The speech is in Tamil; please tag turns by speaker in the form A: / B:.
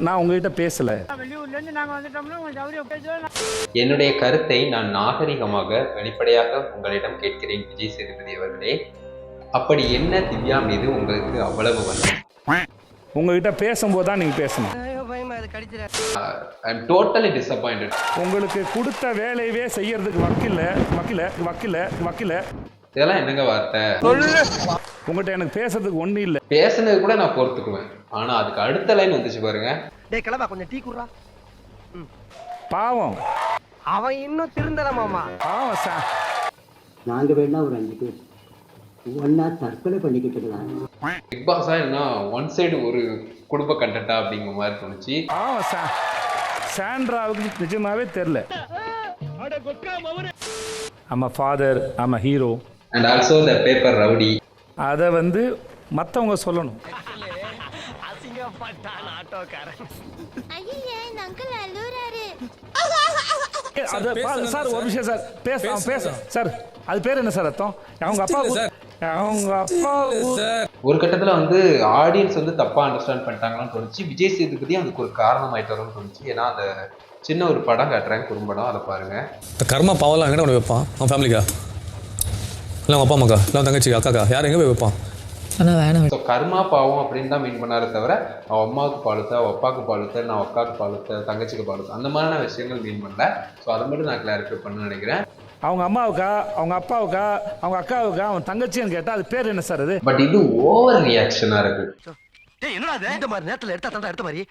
A: நான் உங்ககிட்ட பேசல.
B: என்னுடைய கருத்தை நான் நாகரிகமாக வெளிப்படையாக உங்களிடம் கேட்கிறேன் விஜய் சேதுபதி அவர்களே. அப்படி என்ன திவ்யா மீது உங்களுக்கு அவ்வளவு வந்தது?
A: உங்ககிட்ட பேசும்போது தான் நீங்க பேசணும்.
B: ஐ அம் டோட்டலி டிசப்பாயிண்டட்.
A: உங்களுக்கு கொடுத்த வேலையவே செய்யறதுக்கு வக்கில
B: இதெல்லாம் என்னங்க வார்த்தை?
A: உங்ககிட்ட எனக்கு பேசுறதுக்கு ஒண்ணு இல்ல.
B: பேசுனது கூட நான் பொறுத்துக்குவேன். ஆனா அதுக்கு அடுத்த லைன் வந்துச்சு பாருங்க.
C: டேய் கிளம்பா கொஞ்சம் டீ குடுறா.
A: பாவம்
C: அவன் இன்னும் திருந்தல மாமா.
A: பாவம் சார்.
D: நாங்க வேணா ஒரு 5 பேர் ஒன்னா தற்கொலை பண்ணிக்கிட்டு இருக்கலாம்.
B: பிக் பாஸா என்ன ஒன் சைடு ஒரு குடும்ப கண்டென்ட்டா அப்படிங்கிற மாதிரி தோணுச்சு.
A: பாவம் சார். சாண்ட்ராவுக்கு நிஜமாவே தெரியல. I'm a father, I'm a hero.
B: And also the paper rowdy.
A: அதை வந்து மற்றவங்க சொல்லணும். சார் ஒரு விஷயம் சார் பேச சார் அது பேர் என்ன சார் அர்த்தம்? அவங்க அப்பா
B: ஒரு கட்டத்துல வந்து ஆடியன்ஸ் வந்து தப்பா அண்டர்ஸ்டாண்ட் பண்ணிட்டாங்கன்னு தோணுச்சு. விஜய் சேதுபதி அதுக்கு ஒரு காரணம் ஆயிட்டு வரும்னு தோணுச்சு. ஏன்னா அந்த சின்ன ஒரு படம் காட்டுறாங்க, குறும்படம், அதை பாருங்க.
E: கர்மா பாவெல்லாம் எங்கே கொண்டு வைப்பான்? அவன் ஃபேமிலிக்கா இல்லை அவங்க அப்பா அம்மாக்கா இல்லை அவன் தங்கச்சிக்கா அக்காக்கா யார் எங்கே போய் வைப்பான்?
B: ஸோ கர்மா பாவம் அப்படின்னு தான் மீன் பண்ணாரே தவிர அவன் அம்மாவுக்கு பாலுத்த, அவள் அப்பாவுக்கு பாலுத்த, நான் அக்காவுக்கு பாலுத்த, தங்கச்சிக்கு பாலுத்த, அந்த மாதிரியான விஷயங்கள் மீன் பண்ணல. ஸோ அதை மட்டும் நான் கிளாரிஃபை பண்ண நினைக்கிறேன்.
A: அவங்க அம்மாவுக்கா, அவங்க அப்பாவுக்கா, அவங்க அக்காவுக்கா, அவன் தங்கச்சின்னு கேட்டா அது பேர் என்ன சார்? அது
B: பட் இது ஓவர் ரியாக்ஷனா இருக்கு.
C: என்னடா இந்த மாதிரி நேரத்துல எடுத்த மாதிரி